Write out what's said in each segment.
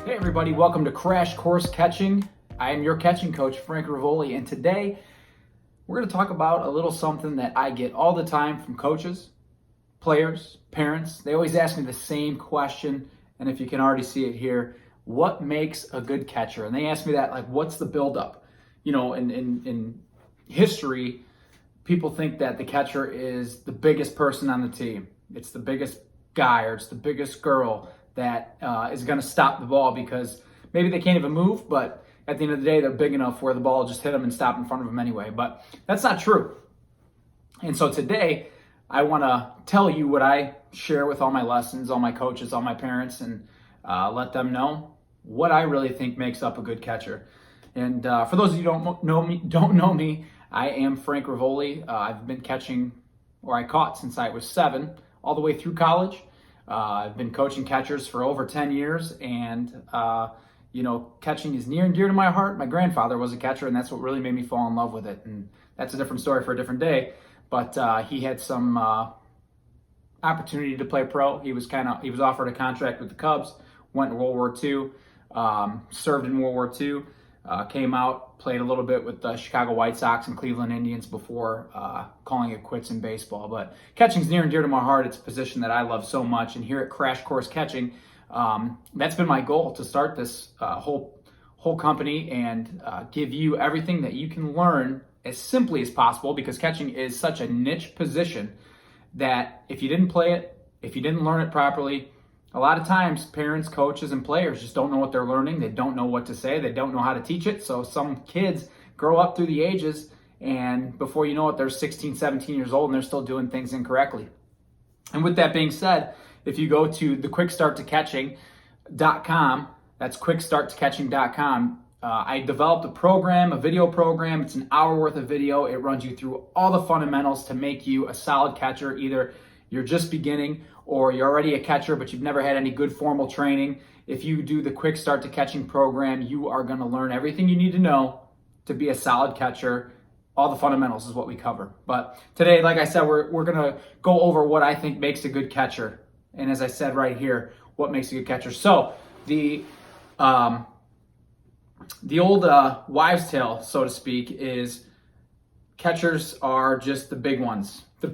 Hey everybody, welcome to Crash Course Catching. I am your catching coach, Frank Ruvoli, and today we're going to talk about a little something that I get all the time from coaches, players, parents. They always ask me the same question, and if you can already see it here, what makes a good catcher? And they ask me that, like, what's the buildup? You know, in history, people think that the catcher is the biggest person on the team. It's the biggest guy or it's the biggest girl that is going to stop the ball because maybe they can't even move, but at the end of the day, they're big enough where the ball will just hit them and stop in front of them anyway. But that's not true. And so today, I want to tell you what I share with all my lessons, all my coaches, all my parents, and let them know what I really think makes up a good catcher. And for those of you who don't know me, I am Frank Ruvoli. I've been catching, or I caught since I was 7, all the way through college. I've been coaching catchers for over 10 years, and catching is near and dear to my heart. My grandfather was a catcher, and that's what really made me fall in love with it. And that's a different story for a different day. But he had some opportunity to play pro. He was offered a contract with the Cubs, went to World War II, served in World War II, came out, played a little bit with the Chicago White Sox and Cleveland Indians before calling it quits in baseball. But catching's near and dear to my heart. It's a position that I love so much. And here at Crash Course Catching, that's been my goal, to start this whole company and give you everything that you can learn as simply as possible, because catching is such a niche position that if you didn't play it, if you didn't learn it properly, a lot of times parents, coaches, and players just don't know what they're learning. They don't know what to say. They don't know how to teach it. So some kids grow up through the ages, and before you know it, they're 16, 17 years old, and they're still doing things incorrectly. And with that being said, if you go to thequickstarttocatching.com, that's quickstarttocatching.com, I developed a video program. It's an hour worth of video. It runs you through all the fundamentals to make you a solid catcher. Either you're just beginning or you're already a catcher, but you've never had any good formal training. If you do the Quick Start to Catching program, you are going to learn everything you need to know to be a solid catcher. All the fundamentals is what we cover. But today, like I said, we're going to go over what I think makes a good catcher. And as I said right here, what makes a good catcher. So the old wives' tale, so to speak, is catchers are just the big ones, the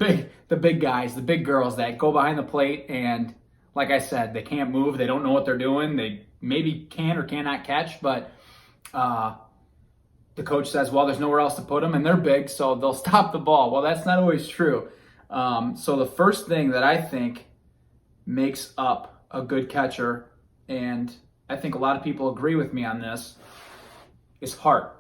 big guys, the big girls that go behind the plate, and like I said, they can't move, they don't know what they're doing, they maybe can or cannot catch, but the coach says, well, there's nowhere else to put them, and they're big, so they'll stop the ball. Well, that's not always true. So the first thing that I think makes up a good catcher, and I think a lot of people agree with me on this, is heart.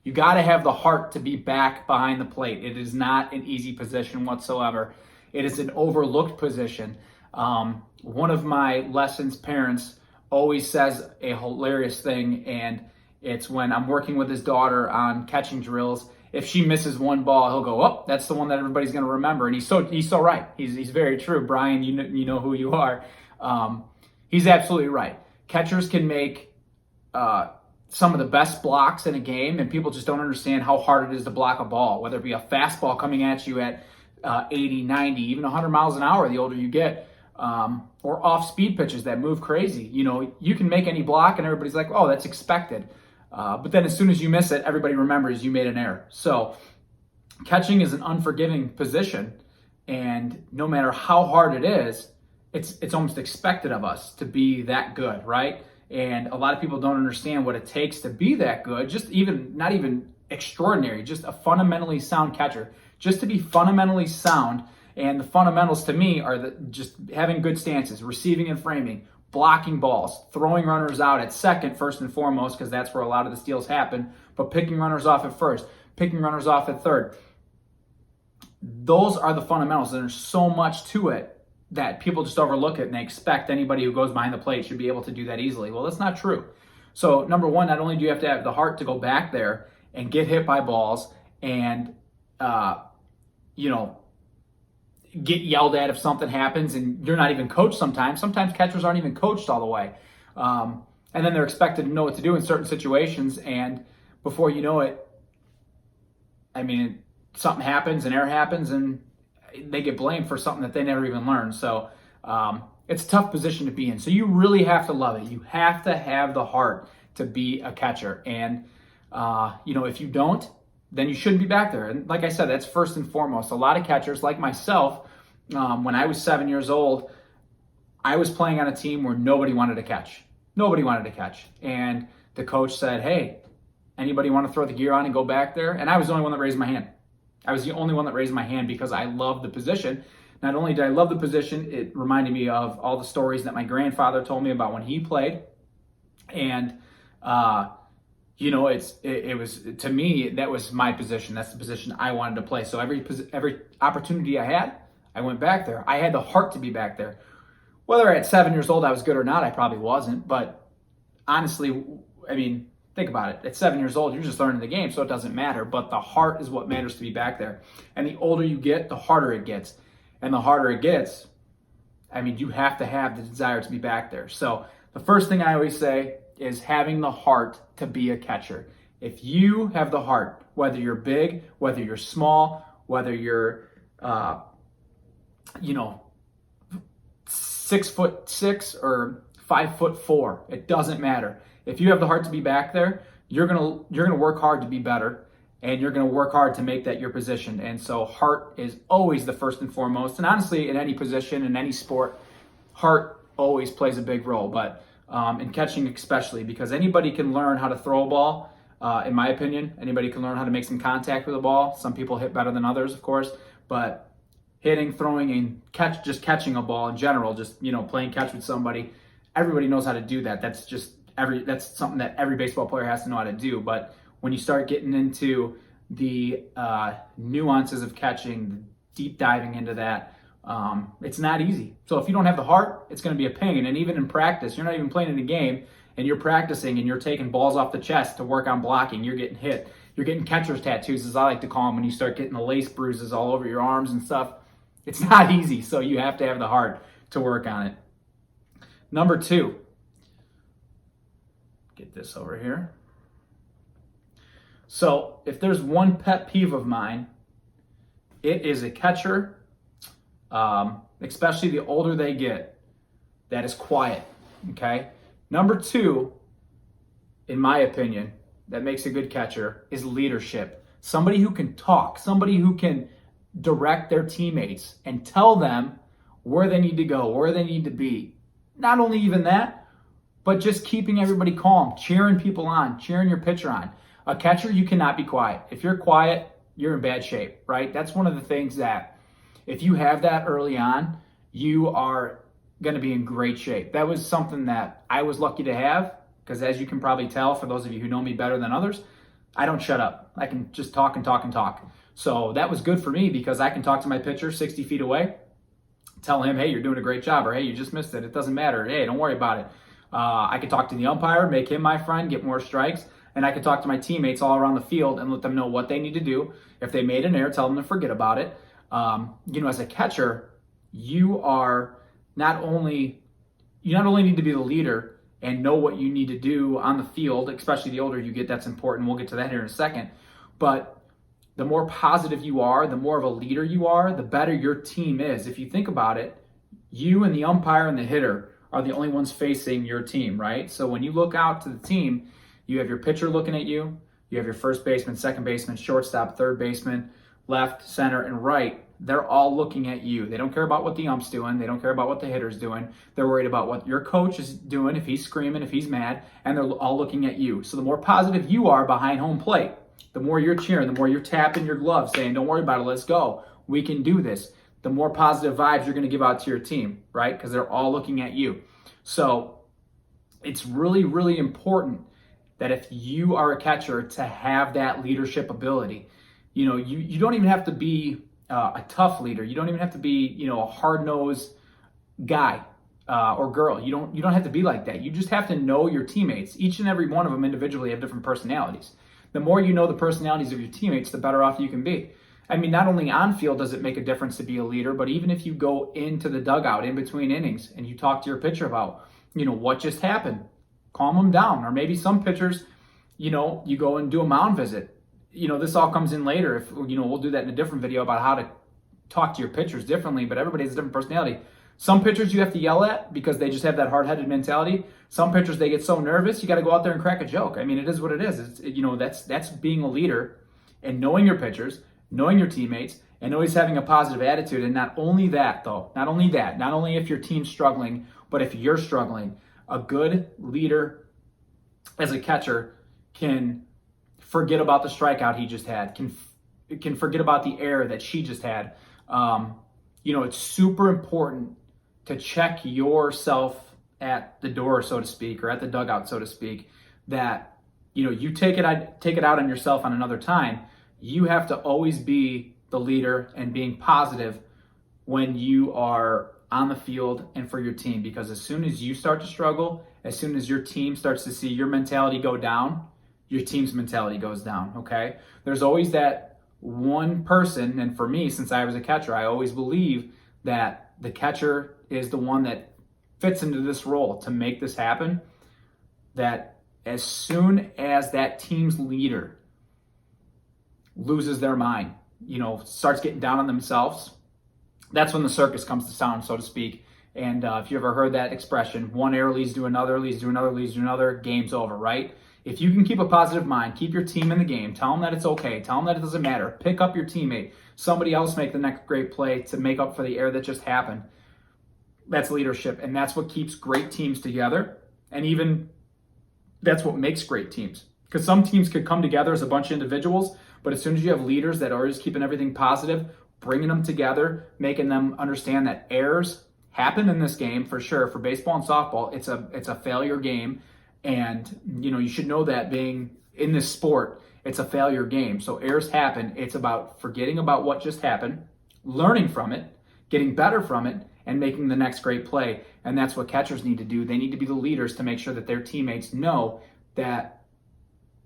You got to have the heart to be back behind the plate. It is not an easy position whatsoever. It is an overlooked position. One of my lessons parents always says a hilarious thing, and it's when I'm working with his daughter on catching drills. If she misses one ball, he'll go, "Oh, that's the one that everybody's going to remember." And he's so right. He's very true. Brian, you know who you are. He's absolutely right. Catchers can make some of the best blocks in a game, and people just don't understand how hard it is to block a ball, whether it be a fastball coming at you at 80, 90, even 100 miles an hour the older you get, or off-speed pitches that move crazy. You know, you can make any block, and everybody's like, oh, that's expected. But then as soon as you miss it, everybody remembers you made an error. So catching is an unforgiving position, and no matter how hard it is, it's almost expected of us to be that good, right? And a lot of people don't understand what it takes to be that good, not even extraordinary, just a fundamentally sound catcher. Just to be fundamentally sound, and the fundamentals to me are just having good stances, receiving and framing, blocking balls, throwing runners out at second first and foremost, because that's where a lot of the steals happen, but picking runners off at first, picking runners off at third. Those are the fundamentals, and there's so much to it that people just overlook it, and they expect anybody who goes behind the plate should be able to do that easily. Well, that's not true. So number one, not only do you have to have the heart to go back there and get hit by balls and, get yelled at if something happens, and you're not even coached sometimes. Sometimes catchers aren't even coached all the way. And then they're expected to know what to do in certain situations, and before you know it, something happens, an error happens, and they get blamed for something that they never even learned. So it's a tough position to be in. So you really have to love it. You have to have the heart to be a catcher. And, if you don't, then you shouldn't be back there. And like I said, that's first and foremost. A lot of catchers, like myself, when I was 7 years old, I was playing on a team where nobody wanted to catch. Nobody wanted to catch. And the coach said, hey, anybody want to throw the gear on and go back there? And I was the only one that raised my hand. I was the only one that raised my hand because I loved the position. Not only did I love the position, it reminded me of all the stories that my grandfather told me about when he played. And, it was, to me, that was my position. That's the position I wanted to play. So every opportunity I had, I went back there. I had the heart to be back there. Whether at 7 years old I was good or not, I probably wasn't. But honestly, think about it. At 7 years old, you're just learning the game, so it doesn't matter. But the heart is what matters to be back there. And the older you get, the harder it gets. And the harder it gets, you have to have the desire to be back there. So the first thing I always say is having the heart to be a catcher. If you have the heart, whether you're big, whether you're small, whether you're, 6'6" or 5'4", it doesn't matter. If you have the heart to be back there, you're gonna work hard to be better, and you're gonna work hard to make that your position. And so heart is always the first and foremost. And honestly, in any position, in any sport, heart always plays a big role. But in catching especially, because anybody can learn how to throw a ball. In my opinion, anybody can learn how to make some contact with a ball. Some people hit better than others, of course, but hitting, throwing, and catching a ball in general, playing catch with somebody, everybody knows how to do that. That's something that every baseball player has to know how to do. But when you start getting into the nuances of catching, deep diving into that, it's not easy. So if you don't have the heart, it's going to be a pain. And even in practice, you're not even playing in a game, and you're practicing and you're taking balls off the chest to work on blocking. You're getting hit. You're getting catcher's tattoos, as I like to call them, when you start getting the lace bruises all over your arms and stuff. It's not easy. So you have to have the heart to work on it. Number 2. Get this over here. So if there's one pet peeve of mine, it is a catcher, especially the older they get, that is quiet, okay? Number 2, in my opinion, that makes a good catcher is leadership. Somebody who can talk, somebody who can direct their teammates and tell them where they need to go, where they need to be. Not only even that, but just keeping everybody calm, cheering people on, cheering your pitcher on. A catcher, you cannot be quiet. If you're quiet, you're in bad shape, right? That's one of the things that if you have that early on, you are going to be in great shape. That was something that I was lucky to have, because as you can probably tell, for those of you who know me better than others, I don't shut up. I can just talk and talk and talk. So that was good for me, because I can talk to my pitcher 60 feet away, tell him, hey, you're doing a great job, or hey, you just missed it. It doesn't matter. Hey, don't worry about it. I can talk to the umpire, make him my friend, get more strikes, and I can talk to my teammates all around the field and let them know what they need to do. If they made an error, tell them to forget about it. As a catcher, you not only need to be the leader and know what you need to do on the field, especially the older you get, that's important. We'll get to that here in a second. But the more positive you are, the more of a leader you are, the better your team is. If you think about it, you and the umpire and the hitter are the only ones facing your team, right? So when you look out to the team, you have your pitcher looking at you, you have your first baseman, second baseman, shortstop, third baseman, left, center, and right. They're all looking at you. They don't care about what the ump's doing. They don't care about what the hitter's doing. They're worried about what your coach is doing, if he's screaming, if he's mad, and they're all looking at you. So the more positive you are behind home plate, the more you're cheering, the more you're tapping your glove saying, don't worry about it, let's go. We can do this. The more positive vibes you're going to give out to your team, right? Because they're all looking at you. So it's really, really important that if you are a catcher, to have that leadership ability. You don't even have to be a tough leader. You don't even have to be, a hard-nosed guy or girl. You don't have to be like that. You just have to know your teammates. Each and every one of them individually have different personalities. The more you know the personalities of your teammates, the better off you can be. Not only on field does it make a difference to be a leader, but even if you go into the dugout in between innings and you talk to your pitcher about, what just happened, calm them down. Or maybe some pitchers, you go and do a mound visit. This all comes in later. If we'll do that in a different video about how to talk to your pitchers differently, but everybody has a different personality. Some pitchers you have to yell at because they just have that hard-headed mentality. Some pitchers, they get so nervous, you got to go out there and crack a joke. I mean, it is what it is. That's being a leader and knowing your pitchers, knowing your teammates, and always having a positive attitude. And not only that, not only if your team's struggling, but if you're struggling, a good leader as a catcher can forget about the strikeout he just had, can forget about the error that she just had. It's super important to check yourself at the door, so to speak, or at the dugout, so to speak, that, you take it out on yourself on another time. You have to always be the leader and being positive when you are on the field and for your team, because as soon as you start to struggle, as soon as your team starts to see your mentality go down, your team's mentality goes down, okay? There's always that one person, and for me, since I was a catcher, I always believe that the catcher is the one that fits into this role to make this happen, that as soon as that team's leader loses their mind, starts getting down on themselves, that's when the circus comes to sound, so to speak. And if you ever heard that expression, one error leads to another, leads to another, leads to another, game's over, right? If you can keep a positive mind, keep your team in the game, tell them that it's okay, tell them that it doesn't matter, pick up your teammate, somebody else make the next great play to make up for the error that just happened. That's leadership, and that's what keeps great teams together, and even that's what makes great teams. Because some teams could come together as a bunch of individuals, but as soon as you have leaders that are just keeping everything positive, bringing them together, making them understand that errors happen in this game for sure. For baseball and softball, it's a failure game, and you should know that being in this sport, it's a failure game. So errors happen. It's about forgetting about what just happened, learning from it, getting better from it, and making the next great play. And that's what catchers need to do. They need to be the leaders to make sure that their teammates know that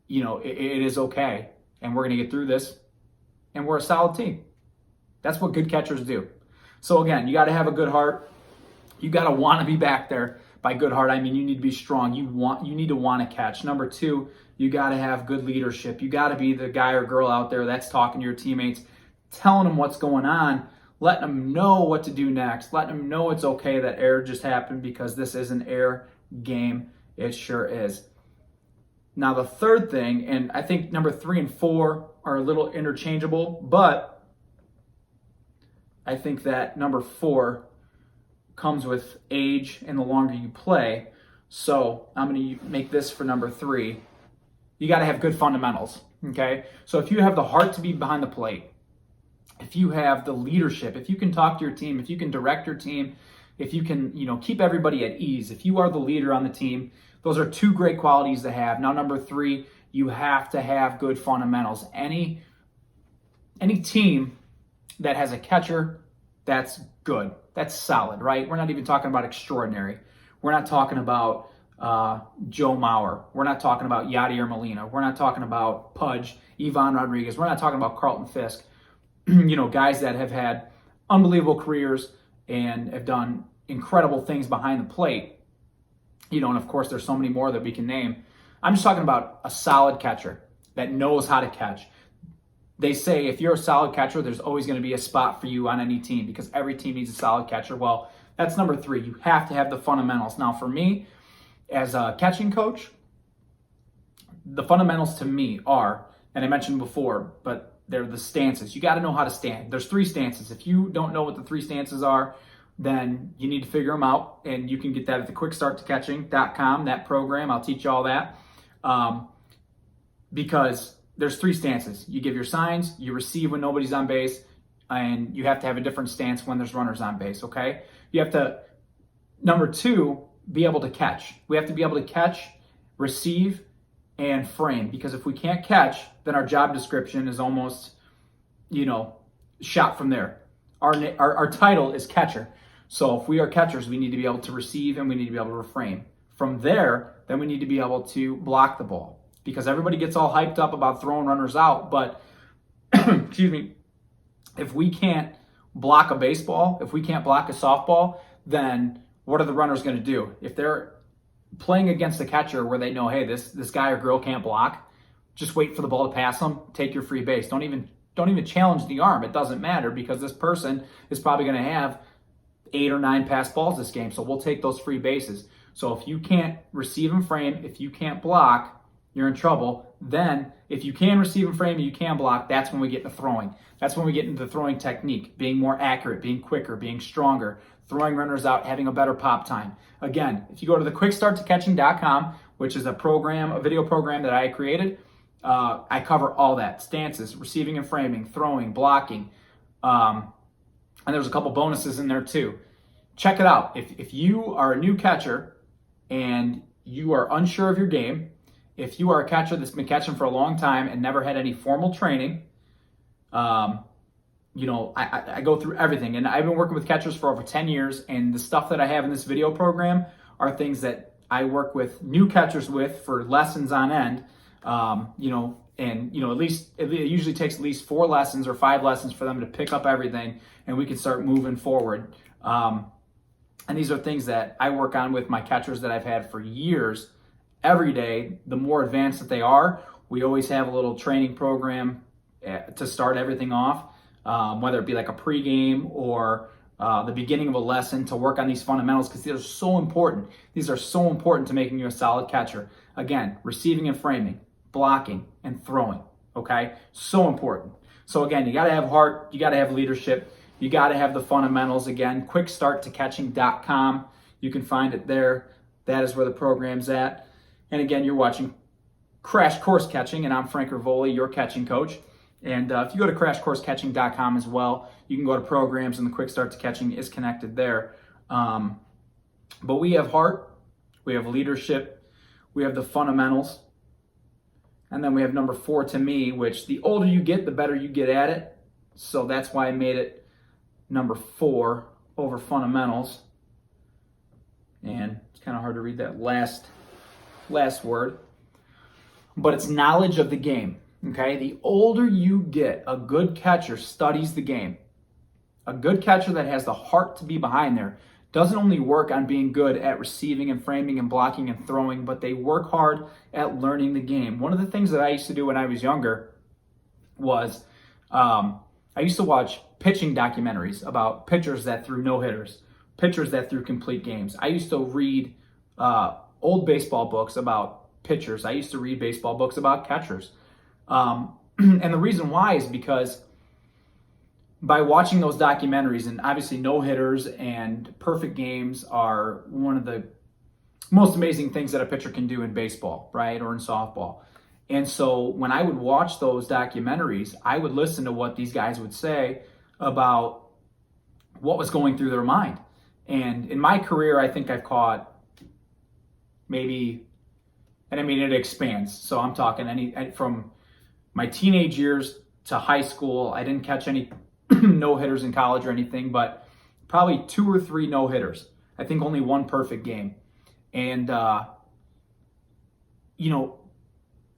it is okay, and we're going to get through this, and we're a solid team. That's what good catchers do. So again, you got to have a good heart. You got to want to be back there. By good heart, I mean you need to be strong. You need to want to catch. Number two, you got to have good leadership. You got to be the guy or girl out there that's talking to your teammates, telling them what's going on, letting them know what to do next, letting them know it's okay that error just happened, because this is an error game. It sure is. Now the third thing, and I think number 3 and 4 are a little interchangeable, but I think that number 4 comes with age and the longer you play. So I'm going to make this for number 3. You got to have good fundamentals, okay? So if you have the heart to be behind the plate, if you have the leadership, if you can talk to your team, if you can direct your team, if you can, keep everybody at ease, if you are the leader on the team, those are 2 great qualities to have. Now, number 3, you have to have good fundamentals. Any team that has a catcher that's good, that's solid, right? We're not even talking about extraordinary. We're not talking about Joe Mauer. We're not talking about Yadier Molina. We're not talking about Pudge, Ivan Rodriguez. We're not talking about Carlton Fisk. Guys that have had unbelievable careers and have done incredible things behind the plate. And of course, there's so many more that we can name. I'm just talking about a solid catcher that knows how to catch. They say if you're a solid catcher, there's always going to be a spot for you on any team, because every team needs a solid catcher. Well, that's number 3. You have to have the fundamentals. Now, for me, as a catching coach, the fundamentals to me are, and I mentioned before, but they're the stances. You got to know how to stand. There's 3 stances. If you don't know what the 3 stances are, then you need to figure them out, and you can get that at the quickstarttocatching.com, that program. I'll teach you all that, because there's 3 stances. You give your signs, you receive when nobody's on base, and you have to have a different stance when there's runners on base, okay? You have to, number 2, be able to catch. We have to be able to catch, receive, and frame, because if we can't catch, then our job description is almost, shot from there. Our title is catcher. So if we are catchers, we need to be able to receive and we need to be able to reframe. From there, then we need to be able to block the ball, because everybody gets all hyped up about throwing runners out, but excuse me, if we can't block a baseball, if we can't block a softball, then what are the runners going to do? If they're playing against a catcher where they know, hey, this guy or girl can't block, just wait for the ball to pass them, take your free base. Don't even challenge the arm. It doesn't matter, because this person is probably going to have 8 or 9 pass balls this game, so we'll take those free bases. So if you can't receive and frame, if you can't block, you're in trouble. Then if you can receive and frame and you can block, that's when we get into throwing. That's when we get into throwing technique, being more accurate, being quicker, being stronger, throwing runners out, having a better pop time. Again, if you go to the quickstarttocatching.com, which is a video program that I created, I cover all that: stances, receiving and framing, throwing, blocking, and there's a couple bonuses in there too. Check it out. If you are a new catcher and you are unsure of your game, if you are a catcher that's been catching for a long time and never had any formal training, I go through everything. And I've been working with catchers for over 10 years, and the stuff that I have in this video program are things that I work with new catchers with for lessons on end. At least it usually takes at least 4 lessons or 5 lessons for them to pick up everything, and we can start moving forward. And these are things that I work on with my catchers that I've had for years. Every day, the more advanced that they are, we always have a little training program to start everything off, whether it be like a pregame or the beginning of a lesson, to work on these fundamentals, because these are so important. These are so important to making you a solid catcher. Again, receiving and framing, blocking and throwing, okay? So important. So again, you got to have heart, you got to have leadership, you got to have the fundamentals. Again, quickstarttocatching.com. You can find it there. That is where the program's at. And again, you're watching Crash Course Catching, and I'm Frank Ruvoli, your catching coach. And if you go to crashcoursecatching.com as well, you can go to programs, and the Quick Start to Catching is connected there. But we have heart, we have leadership, we have the fundamentals. And then we have number 4 to me, which the older you get, the better you get at it. So that's why I made it number 4 over fundamentals. And it's kind of hard to read that last word. But it's knowledge of the game. Okay? The older you get, a good catcher studies the game. A good catcher that has the heart to be behind there doesn't only work on being good at receiving and framing and blocking and throwing, but they work hard at learning the game. One of the things that I used to do when I was younger was I used to watch pitching documentaries about pitchers that threw no-hitters, pitchers that threw complete games. I used to read old baseball books about pitchers. I used to read baseball books about catchers. And the reason why is because by watching those documentaries, and obviously no-hitters and perfect games are one of the most amazing things that a pitcher can do in baseball, right, or in softball. And so when I would watch those documentaries, I would listen to what these guys would say about what was going through their mind. And in my career, I think I've caught maybe, and I mean, it expands. So I'm talking from my teenage years to high school. I didn't catch any no-hitters in college or anything, but probably 2 or 3 no-hitters. I think only 1 perfect game. And,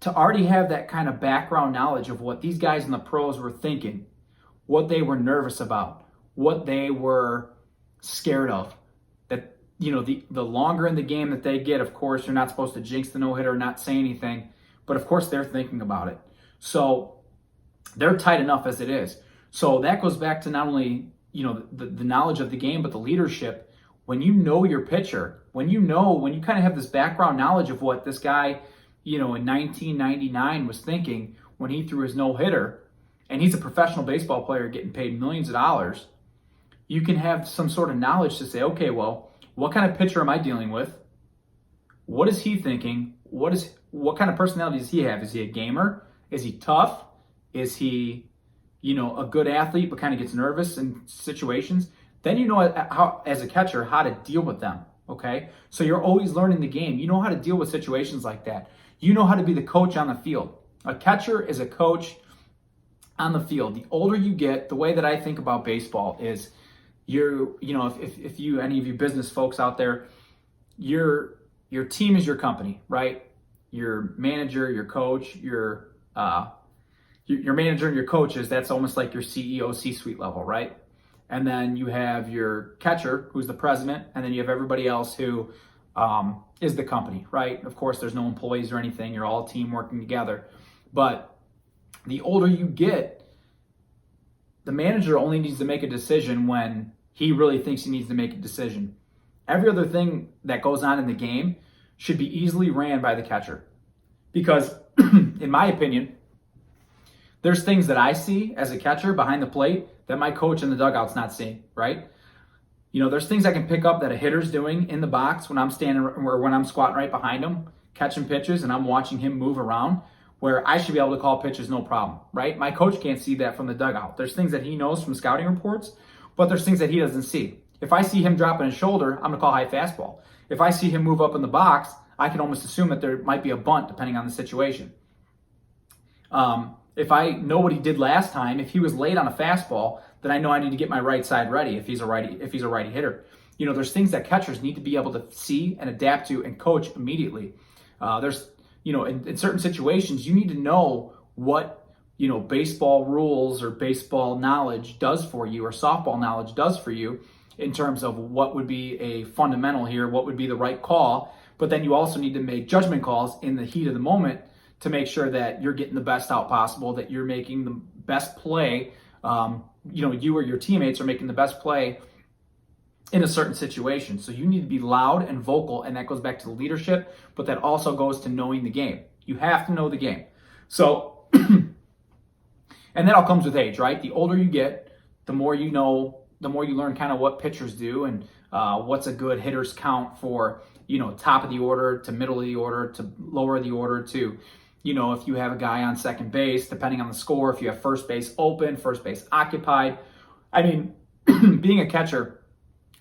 to already have that kind of background knowledge of what these guys in the pros were thinking, what they were nervous about, what they were scared of, that, the longer in the game that they get, of course, you're not supposed to jinx the no-hitter or not say anything, but of course they're thinking about it. So they're tight enough as it is. So that goes back to not only, the knowledge of the game, but the leadership. When you know your pitcher, when you kind of have this background knowledge of what this guy, in 1999 was thinking when he threw his no-hitter, and he's a professional baseball player getting paid millions of dollars, you can have some sort of knowledge to say, okay, well, what kind of pitcher am I dealing with? What is he thinking? What kind of personality does he have? Is he a gamer? Is he tough? Is he, a good athlete but kind of gets nervous in situations? Then you know how, as a catcher, how to deal with them, okay? So you're always learning the game. You know how to deal with situations like that. You know how to be the coach on the field. A catcher is a coach on the field. The older you get, the way that I think about baseball is if any of you business folks out there, your team is your company, right? Your manager, your coach, your manager and your coaches, that's almost like your CEO, C-suite level, right? And then you have your catcher, who's the president, and then you have everybody else who is the company, right? Of course, there's no employees or anything. You're all a team working together. But the older you get, the manager only needs to make a decision when he really thinks he needs to make a decision. Every other thing that goes on in the game should be easily ran by the catcher. Because, in my opinion, there's things that I see as a catcher behind the plate that my coach in the dugout's not seeing, right? There's things I can pick up that a hitter's doing in the box when I'm standing or when I'm squatting right behind him, catching pitches, and I'm watching him move around, where I should be able to call pitches no problem, right? My coach can't see that from the dugout. There's things that he knows from scouting reports, but there's things that he doesn't see. If I see him dropping his shoulder, I'm going to call high fastball. If I see him move up in the box, I can almost assume that there might be a bunt depending on the situation. If I know what he did last time, if he was late on a fastball, then I know I need to get my right side ready if he's a righty hitter. There's things that catchers need to be able to see and adapt to and coach immediately. In certain situations, you need to know what, baseball rules or baseball knowledge does for you or softball knowledge does for you in terms of what would be a fundamental here, what would be the right call. But then you also need to make judgment calls in the heat of the moment to make sure that you're getting the best out possible, that you're making the best play. You or your teammates are making the best play in a certain situation. So you need to be loud and vocal, and that goes back to the leadership, but that also goes to knowing the game. You have to know the game. So, and that all comes with age, right? The older you get, the more you know, the more you learn kind of what pitchers do and what's a good hitter's count for, top of the order to middle of the order to lower of the order to, if you have a guy on second base, depending on the score, if you have first base open, first base occupied. I mean, being a catcher,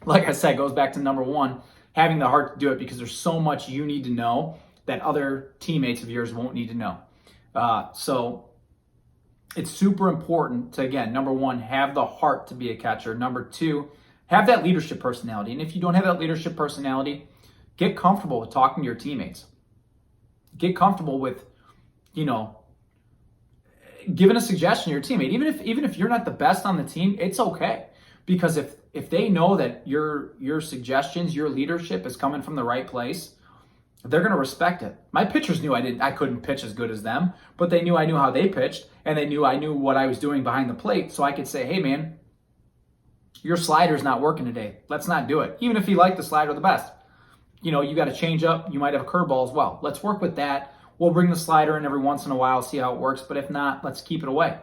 like I said, goes back to number one, having the heart to do it, because there's so much you need to know that other teammates of yours won't need to know. So it's super important to, again, number one, have the heart to be a catcher. Number two, have that leadership personality. And if you don't have that leadership personality, get comfortable with talking to your teammates. Get comfortable with, giving a suggestion to your teammate. Even if you're not the best on the team, it's okay. Because if they know that your suggestions, your leadership is coming from the right place, they're going to respect it. My pitchers knew I couldn't pitch as good as them, but they knew I knew how they pitched, and they knew I knew what I was doing behind the plate, so I could say, hey man, your slider's not working today. Let's not do it. Even if you like the slider the best. You got to change up. You might have a curveball as well. Let's work with that. We'll bring the slider in every once in a while, see how it works, but if not, let's keep it away.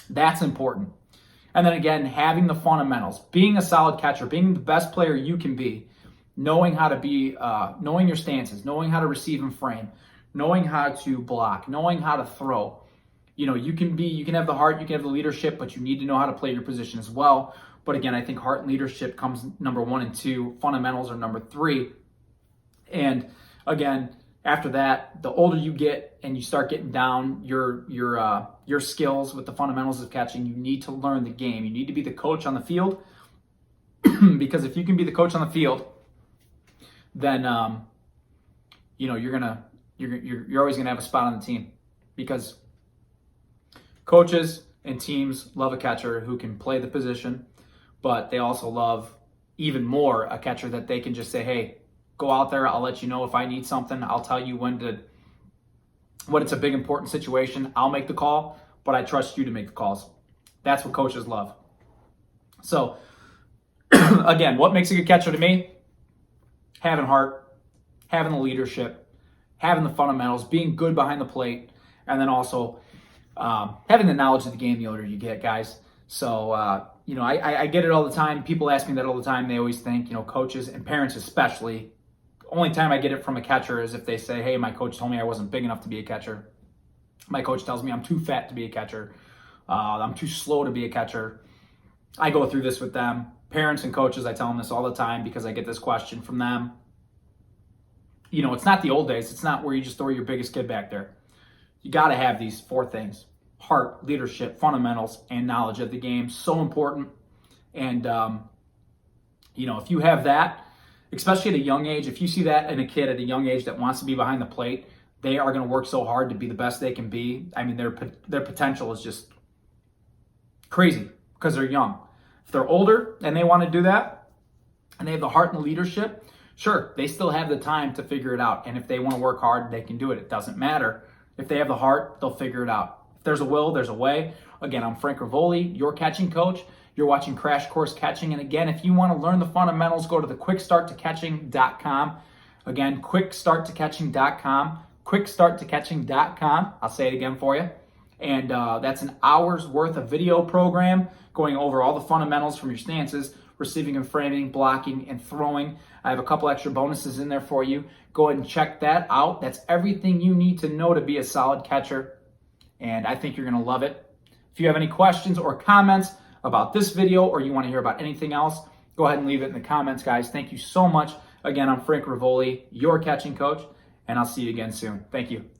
That's important. And then again, having the fundamentals, being a solid catcher, being the best player you can be, knowing how to be, knowing your stances, knowing how to receive and frame, knowing how to block, knowing how to throw. You can have the heart, you can have the leadership, but you need to know how to play your position as well. But again, I think heart and leadership comes number 1 and 2. Fundamentals are number 3. And again, after that, the older you get and you start getting down your skills with the fundamentals of catching, you need to learn the game. You need to be the coach on the field, because if you can be the coach on the field, then you're always gonna have a spot on the team, because coaches and teams love a catcher who can play the position, but they also love even more a catcher that they can just say, hey, go out there. I'll let you know if I need something. I'll tell you when it's a big important situation. I'll make the call, but I trust you to make the calls. That's what coaches love. So again, what makes a good catcher to me? Having heart, having the leadership, having the fundamentals, being good behind the plate, and then also having the knowledge of the game the older you get, guys. So, I get it all the time. People ask me that all the time. They always think, coaches and parents especially, only time I get it from a catcher is if they say, hey, my coach told me I wasn't big enough to be a catcher. My coach tells me I'm too fat to be a catcher. I'm too slow to be a catcher. I go through this with them. Parents and coaches, I tell them this all the time because I get this question from them. It's not the old days. It's not where you just throw your biggest kid back there. You got to have these 4 things: heart, leadership, fundamentals, and knowledge of the game. So important. And, if you have that, especially at a young age, if you see that in a kid at a young age that wants to be behind the plate, they are going to work so hard to be the best they can be. I mean, their potential is just crazy because they're young. If they're older and they want to do that and they have the heart and leadership, sure, they still have the time to figure it out. And if they want to work hard, they can do it. It doesn't matter. If they have the heart, they'll figure it out. If there's a will, there's a way. Again, I'm Frank Ruvoli, your catching coach. You're watching Crash Course Catching. And again, if you want to learn the fundamentals, go to the quickstarttocatching.com. Again, quickstarttocatching.com. Quickstarttocatching.com. I'll say it again for you. And that's an hour's worth of video program going over all the fundamentals from your stances, receiving and framing, blocking, and throwing. I have a couple extra bonuses in there for you. Go ahead and check that out. That's everything you need to know to be a solid catcher. And I think you're going to love it. If you have any questions or comments about this video, or you want to hear about anything else, go ahead and leave it in the comments, guys. Thank you so much. Again, I'm Frank Ruvoli, your catching coach, and I'll see you again soon. Thank you.